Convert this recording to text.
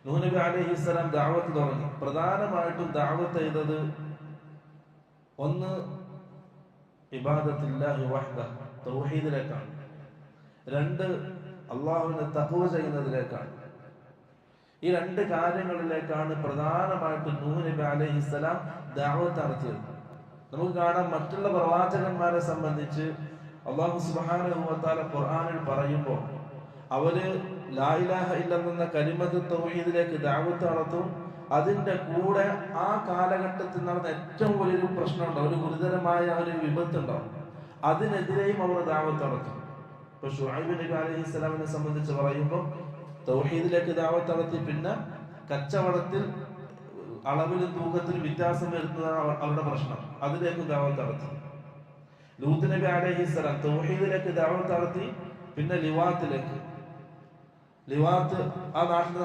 നൂഹ് നബി അലൈഹിസ്സലാം ദഅവത്ത് തുടങ്ങി. പ്രധാനമായിട്ടും ദഅവത്ത് ചെയ്തത് ഒന്ന് ഇബാദത്തില്ലാഹി വഹ്ദഹ്, തൗഹീദിലേക്കാണ്. രണ്ട് അള്ളാഹുവിനെ തഖ്വ ചെയ്യുന്നതിലേക്കാണ്. ഈ രണ്ട് കാര്യങ്ങളിലേക്കാണ് പ്രധാനമായിട്ടും നൂഹ് നബി അലൈഹിസ്സലാം ദഅവത്ത് നടത്തിയത്. നമുക്ക് കാണാം, മറ്റുള്ള പ്രവാചകന്മാരെ സംബന്ധിച്ച് അല്ലാഹു സുബ്ഹാനഹു വ തആല ഖുർആനിൽ പറയുമ്പോൾ അവര് ലാ ഇലാഹ ഇല്ലല്ലാഹ് എന്ന കലിമത്ത് തൗഹീദിലേക്ക് ദഅവത്ത് നടത്തും. അതിന്റെ കൂടെ ആ കാലഘട്ടത്തിൽ നടന്ന ഏറ്റവും വലിയൊരു പ്രശ്നമുണ്ട്, ഒരു ഗുരുതരമായ ഒരു വിപത്തുണ്ടാവും, അതിനെതിരെയും അവർ ദഅവത്ത് നടത്തും. ഇപ്പൊ ശുഐബ് നബി അലൈഹിസ്സലാമിനെ സംബന്ധിച്ച് പറയുമ്പോൾ തൗഹീദിലേക്ക് ദഅവത്ത് നടത്തി. പിന്നെ കച്ചവടത്തിൽ അളവിലും തൂക്കത്തിലും വ്യത്യാസം വരുന്നതാണ് അവരുടെ പ്രശ്നം, അതിലേക്ക് ദഅവത്ത് നടത്തി. ലൂത്ത് നബി അലൈഹിസ്സലാം തൗഹീദിലേക്ക് ദഅവത്ത് നടത്തി. പിന്നെ ലിവാത്ത് ആ നാട്ടിൽ